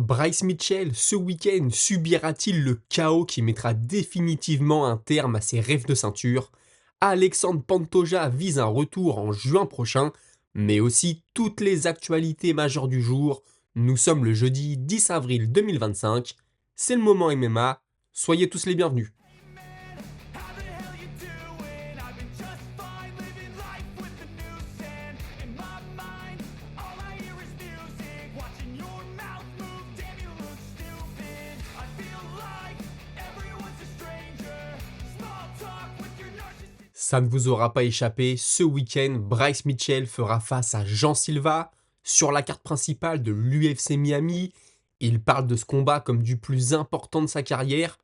Bryce Mitchell, ce week-end, subira-t-il le chaos qui mettra définitivement un terme à ses rêves de ceinture? Alexandre Pantoja vise un retour en juin prochain, mais aussi toutes les actualités majeures du jour. Nous sommes le jeudi 10 avril 2025, c'est le moment MMA, soyez tous les bienvenus. How the hell you doing? I've been just fine, living life with the noose and in my mind, all I hear is music. Watching your mouth move, damn you look stupid. I feel like everyone's a stranger. Small talk with your narcissist. Ça ne vous aura pas échappé, ce week-end, Bryce Mitchell fera face à Jean Silva. Sur la carte principale de l'UFC Miami, il parle de ce combat comme du plus important de sa carrière.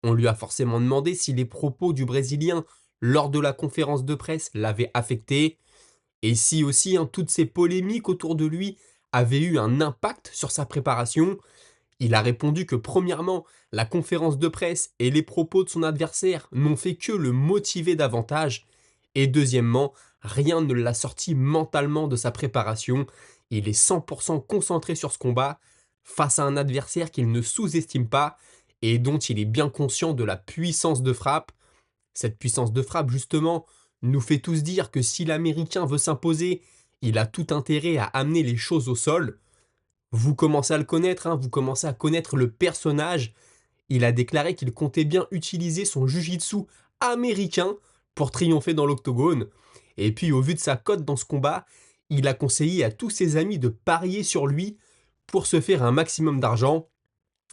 On lui a forcément demandé si les propos du Brésilien lors de la conférence de presse l'avaient affecté, et si aussi toutes ces polémiques autour de lui avaient eu un impact sur sa préparation. Il a répondu que premièrement, la conférence de presse et les propos de son adversaire n'ont fait que le motiver davantage, et deuxièmement, rien ne l'a sorti mentalement de sa préparation. Il est 100% concentré sur ce combat, face à un adversaire qu'il ne sous-estime pas, et dont il est bien conscient de la puissance de frappe. Cette puissance de frappe, justement, nous fait tous dire que si l'Américain veut s'imposer, il a tout intérêt à amener les choses au sol. Vous commencez à le connaître, vous commencez à connaître le personnage. Il a déclaré qu'il comptait bien utiliser son jiu-jitsu américain pour triompher dans l'octogone. Et puis, au vu de sa cote dans ce combat, il a conseillé à tous ses amis de parier sur lui pour se faire un maximum d'argent.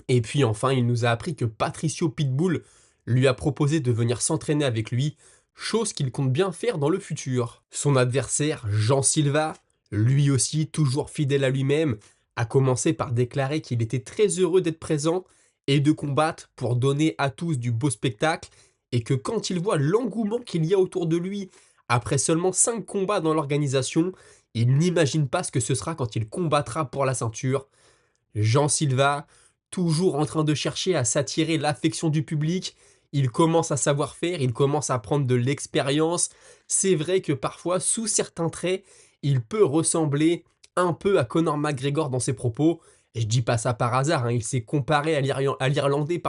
Et puis enfin, il nous a appris que Patricio Pitbull lui a proposé de venir s'entraîner avec lui, chose qu'il compte bien faire dans le futur. Son adversaire, Jean Silva, lui aussi toujours fidèle à lui-même, a commencé par déclarer qu'il était très heureux d'être présent et de combattre pour donner à tous du beau spectacle, et que quand il voit l'engouement qu'il y a autour de lui, après seulement 5 combats dans l'organisation, il n'imagine pas ce que ce sera quand il combattra pour la ceinture. Jean Silva, toujours en train de chercher à s'attirer l'affection du public, il commence à savoir faire, il commence à prendre de l'expérience. C'est vrai que parfois, sous certains traits, il peut ressembler un peu à Conor McGregor dans ses propos. Et je dis pas ça par hasard, il s'est comparé à l'Irlandais,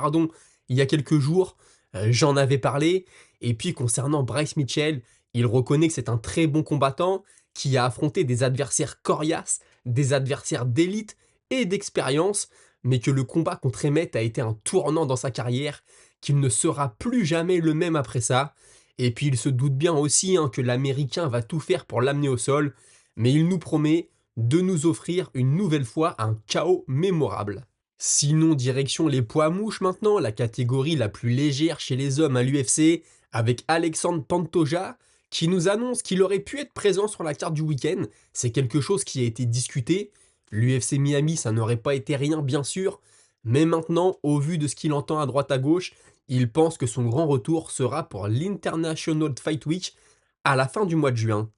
il y a quelques jours. J'en avais parlé. Et puis concernant Bryce Mitchell, il reconnaît que c'est un très bon combattant qui a affronté des adversaires coriaces, des adversaires d'élite et d'expérience, mais que le combat contre Emmett a été un tournant dans sa carrière, qu'il ne sera plus jamais le même après ça. Et puis il se doute bien aussi que l'Américain va tout faire pour l'amener au sol, mais il nous promet de nous offrir une nouvelle fois un chaos mémorable. Sinon, direction les poids mouches maintenant, la catégorie la plus légère chez les hommes à l'UFC, avec Alexandre Pantoja, qui nous annonce qu'il aurait pu être présent sur la carte du week-end. C'est quelque chose qui a été discuté. L'UFC Miami, ça n'aurait pas été rien, bien sûr, mais maintenant, au vu de ce qu'il entend à droite à gauche, il pense que son grand retour sera pour l'International Fight Week à la fin du mois de juin.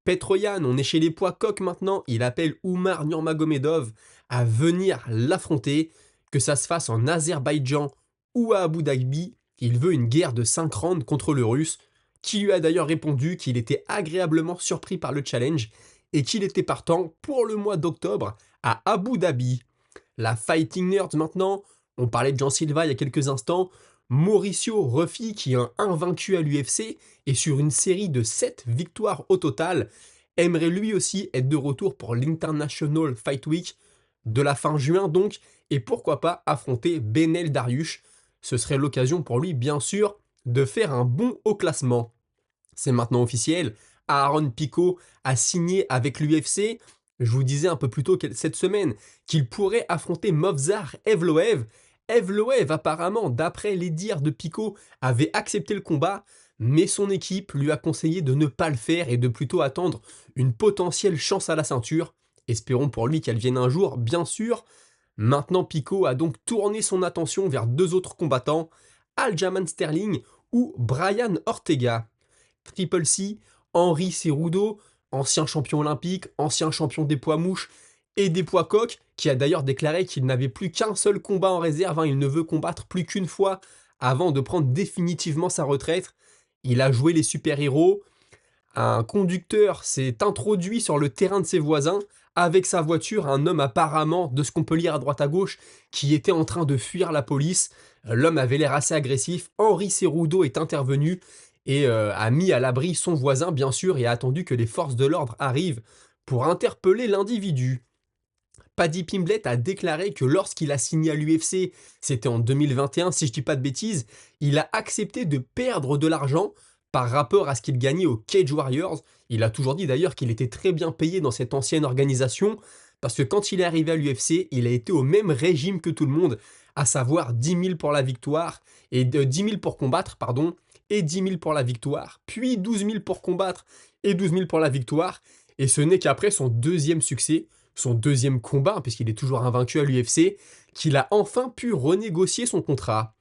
Petroyan, on est chez les poids coqs maintenant, il appelle Oumar Nurmagomedov à venir l'affronter, que ça se fasse en Azerbaïdjan ou à Abu Dhabi. Il veut une guerre de 5 rounds contre le Russe, qui lui a d'ailleurs répondu qu'il était agréablement surpris par le challenge et qu'il était partant pour le mois d'octobre à Abu Dhabi. La Fighting Nerds maintenant, on parlait de Jean Silva il y a quelques instants, Mauricio Ruffi qui est un invaincu à l'UFC et sur une série de 7 victoires au total, aimerait lui aussi être de retour pour l'International Fight Week de la fin juin donc, et pourquoi pas affronter Benel Dariush. Ce serait l'occasion pour lui bien sûr de faire un bond au classement. C'est maintenant officiel, Aaron Pico a signé avec l'UFC. Je vous disais un peu plus tôt cette semaine qu'il pourrait affronter Movsar Evloev. Evloev, apparemment, d'après les dires de Pico, avait accepté le combat, mais son équipe lui a conseillé de ne pas le faire et de plutôt attendre une potentielle chance à la ceinture. Espérons pour lui qu'elle vienne un jour, bien sûr. Maintenant, Pico a donc tourné son attention vers 2 autres combattants, Aljamain Sterling ou Brian Ortega. Triple C, Henry Cerudo, ancien champion olympique, ancien champion des poids mouches et des poids coqs, qui a d'ailleurs déclaré qu'il n'avait plus qu'un seul combat en réserve, il ne veut combattre plus qu'une fois avant de prendre définitivement sa retraite. Il a joué les super-héros. Un conducteur s'est introduit sur le terrain de ses voisins avec sa voiture un homme apparemment, de ce qu'on peut lire à droite à gauche, qui était en train de fuir la police. L'homme avait l'air assez agressif. Henri Cerudo est intervenu et a mis à l'abri son voisin, bien sûr, et a attendu que les forces de l'ordre arrivent pour interpeller l'individu. Paddy Pimblett a déclaré que lorsqu'il a signé à l'UFC, c'était en 2021 si je dis pas de bêtises, il a accepté de perdre de l'argent par rapport à ce qu'il gagnait au Cage Warriors. Il a toujours dit d'ailleurs qu'il était très bien payé dans cette ancienne organisation, parce que quand il est arrivé à l'UFC, il a été au même régime que tout le monde, à savoir 10 000 pour la victoire, et 10 000 pour combattre, pardon, et 10 000 pour la victoire, puis 12 000 pour combattre, et 12 000 pour la victoire, et ce n'est qu'après son deuxième succès, son deuxième combat, puisqu'il est toujours invaincu à l'UFC, qu'il a enfin pu renégocier son contrat.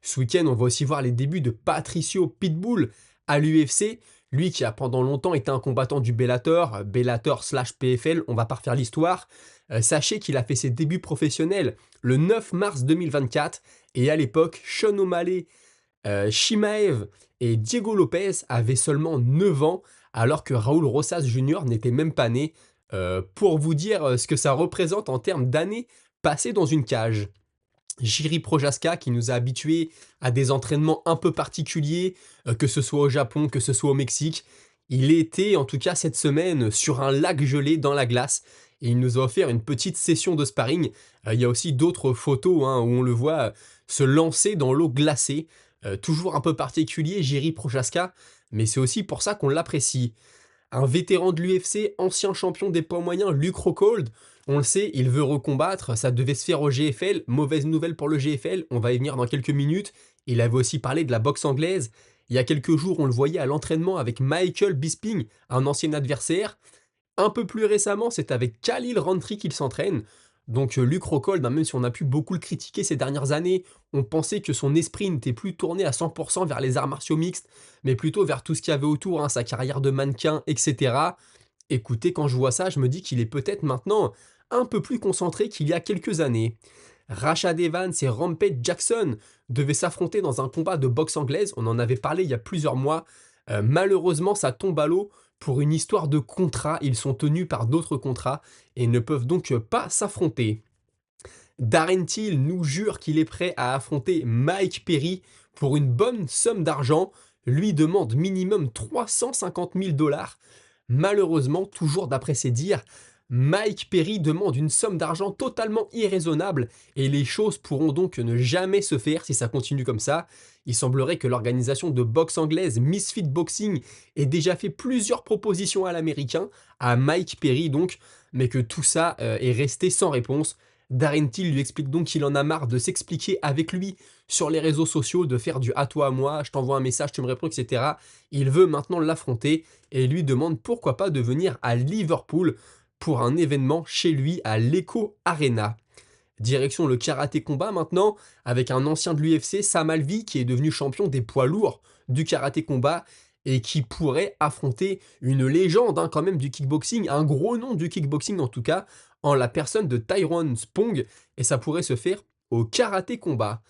Ce week-end, on va aussi voir les débuts de Patricio Pitbull à l'UFC, lui qui a pendant longtemps été un combattant du Bellator, Bellator/PFL, on va pas refaire l'histoire. Sachez qu'il a fait ses débuts professionnels le 9 mars 2024, et à l'époque, Sean O'Malley, Chimaev et Diego Lopez avaient seulement 9 ans, alors que Raúl Rosas Jr. n'était même pas né, pour vous dire ce que ça représente en termes d'années passées dans une cage. Jiri Prochazka qui nous a habitués à des entraînements un peu particuliers, que ce soit au Japon, que ce soit au Mexique. Il était en tout cas cette semaine sur un lac gelé dans la glace et il nous a offert une petite session de sparring. Il y a aussi d'autres photos où on le voit se lancer dans l'eau glacée. Toujours un peu particulier, Jiri Prochazka, mais c'est aussi pour ça qu'on l'apprécie. Un vétéran de l'UFC, ancien champion des poids moyens, Luke Rockhold, on le sait, il veut recombattre, ça devait se faire au GFL, mauvaise nouvelle pour le GFL, on va y venir dans quelques minutes. Il avait aussi parlé de la boxe anglaise. Il y a quelques jours, on le voyait à l'entraînement avec Michael Bisping, un ancien adversaire. Un peu plus récemment, c'est avec Khalil Rountree qu'il s'entraîne. Donc Luke Rockhold, même si on a pu beaucoup le critiquer ces dernières années, on pensait que son esprit n'était plus tourné à 100% vers les arts martiaux mixtes, mais plutôt vers tout ce qu'il y avait autour, sa carrière de mannequin, etc. Écoutez, quand je vois ça, je me dis qu'il est peut-être maintenant un peu plus concentré qu'il y a quelques années. Rashad Evans et Rampage Jackson devaient s'affronter dans un combat de boxe anglaise, on en avait parlé il y a plusieurs mois. Malheureusement, ça tombe à l'eau pour une histoire de contrat, ils sont tenus par d'autres contrats et ne peuvent donc pas s'affronter. Darren Till nous jure qu'il est prêt à affronter Mike Perry pour une bonne somme d'argent, lui demande minimum 350 000 $. Malheureusement, toujours d'après ses dires, Mike Perry demande une somme d'argent totalement irraisonnable et les choses pourront donc ne jamais se faire si ça continue comme ça. Il semblerait que l'organisation de boxe anglaise Misfit Boxing ait déjà fait plusieurs propositions à l'américain, à Mike Perry donc, mais que tout ça est resté sans réponse. Darren Till lui explique donc qu'il en a marre de s'expliquer avec lui sur les réseaux sociaux, de faire du à toi à moi, je t'envoie un message, tu me réponds, etc. Il veut maintenant l'affronter et lui demande pourquoi pas de venir à Liverpool pour un événement chez lui à l'Echo Arena. Direction le karaté combat maintenant, avec un ancien de l'UFC, Sam Alvey, qui est devenu champion des poids lourds du karaté combat et qui pourrait affronter une légende quand même du kickboxing, un gros nom du kickboxing en tout cas, en la personne de Tyrone Spong, et ça pourrait se faire au karaté combat.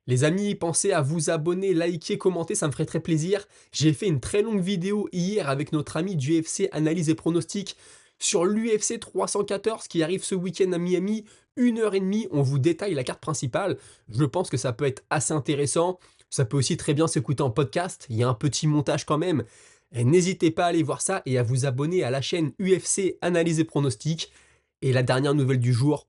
Les amis, pensez à vous abonner, liker, commenter, ça me ferait très plaisir. J'ai fait une très longue vidéo hier avec notre ami du UFC Analyse et Pronostic sur l'UFC 314 qui arrive ce week-end à Miami. 1h30, on vous détaille la carte principale. Je pense que ça peut être assez intéressant. Ça peut aussi très bien s'écouter en podcast. Il y a un petit montage quand même. Et n'hésitez pas à aller voir ça et à vous abonner à la chaîne UFC Analyse et Pronostic. Et la dernière nouvelle du jour,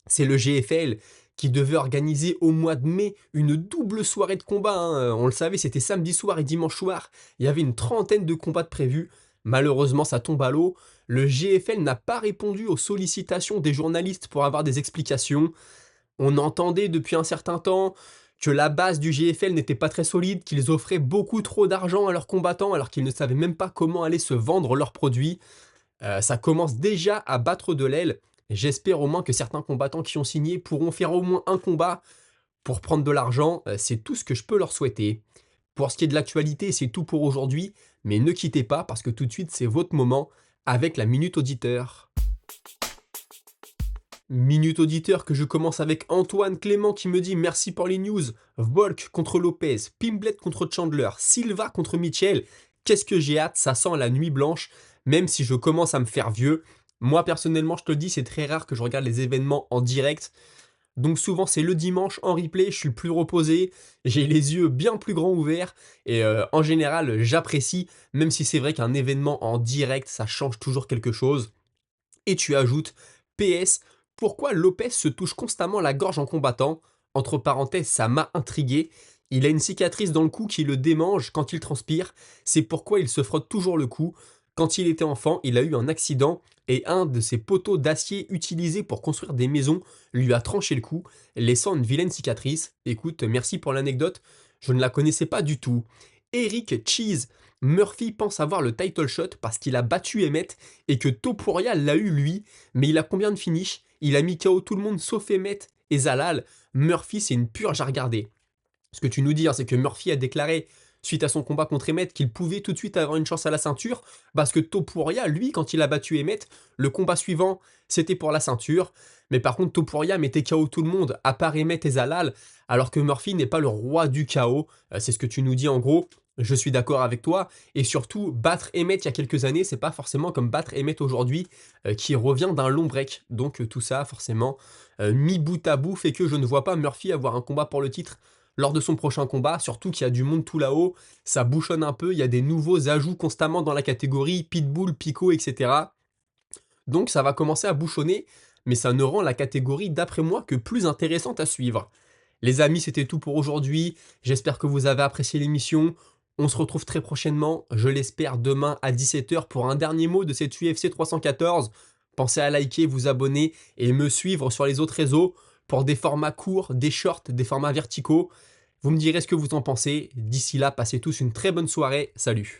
c'est le GFL qui devait organiser au mois de mai une double soirée de combat. On le savait, c'était samedi soir et dimanche soir. Il y avait une trentaine de combats de prévus. Malheureusement, ça tombe à l'eau. Le GFL n'a pas répondu aux sollicitations des journalistes pour avoir des explications. On entendait depuis un certain temps que la base du GFL n'était pas très solide, qu'ils offraient beaucoup trop d'argent à leurs combattants alors qu'ils ne savaient même pas comment aller se vendre leurs produits. Ça commence déjà à battre de l'aile. J'espère au moins que certains combattants qui ont signé pourront faire au moins un combat pour prendre de l'argent. C'est tout ce que je peux leur souhaiter. Pour ce qui est de l'actualité, c'est tout pour aujourd'hui. Mais ne quittez pas parce que tout de suite, c'est votre moment avec la Minute Auditeur. Minute Auditeur que je commence avec Antoine Clément qui me dit merci pour les news. Volk contre Lopez, Pimblett contre Chandler, Silva contre Mitchell. Qu'est-ce que j'ai hâte, ça sent la nuit blanche. Même si je commence à me faire vieux, Moi personnellement, je te le dis, c'est très rare que je regarde les événements en direct. Donc souvent c'est le dimanche en replay, je suis plus reposé, j'ai les yeux bien plus grands ouverts et en général j'apprécie, même si c'est vrai qu'un événement en direct ça change toujours quelque chose. Et tu ajoutes PS, pourquoi Lopez se touche constamment la gorge en combattant? Entre parenthèses, ça m'a intrigué. Il a une cicatrice dans le cou qui le démange quand il transpire. C'est pourquoi il se frotte toujours le cou. Quand il était enfant, il a eu un accident et un de ses poteaux d'acier utilisés pour construire des maisons lui a tranché le cou, laissant une vilaine cicatrice. Écoute, merci pour l'anecdote, je ne la connaissais pas du tout. Eric Cheese, Murphy pense avoir le title shot parce qu'il a battu Emmett et que Topuria l'a eu lui, mais il a combien de finish? Il a mis KO tout le monde sauf Emmett et Zalal. Murphy, c'est une purge à regarder. Ce que tu nous dis, hein, c'est que Murphy a déclaré, suite à son combat contre Emmett, qu'il pouvait tout de suite avoir une chance à la ceinture, parce que Topuria, lui, quand il a battu Emmett, le combat suivant, c'était pour la ceinture. Mais par contre, Topuria mettait KO tout le monde, à part Emmett et Zalal, alors que Murphy n'est pas le roi du KO. C'est ce que tu nous dis en gros. Je suis d'accord avec toi, et surtout, battre Emmett il y a quelques années, c'est pas forcément comme battre Emmett aujourd'hui, qui revient d'un long break. Donc tout ça, forcément, mis bout à bout, fait que je ne vois pas Murphy avoir un combat pour le titre lors de son prochain combat, surtout qu'il y a du monde tout là-haut, ça bouchonne un peu, il y a des nouveaux ajouts constamment dans la catégorie, Pitbull, Pico, etc. Donc ça va commencer à bouchonner, mais ça ne rend la catégorie, d'après moi, que plus intéressante à suivre. Les amis, c'était tout pour aujourd'hui, j'espère que vous avez apprécié l'émission, on se retrouve très prochainement, je l'espère demain à 17h pour un dernier mot de cette UFC 314. Pensez à liker, vous abonner et me suivre sur les autres réseaux pour des formats courts, des shorts, des formats verticaux. Vous me direz ce que vous en pensez. D'ici là, passez tous une très bonne soirée. Salut.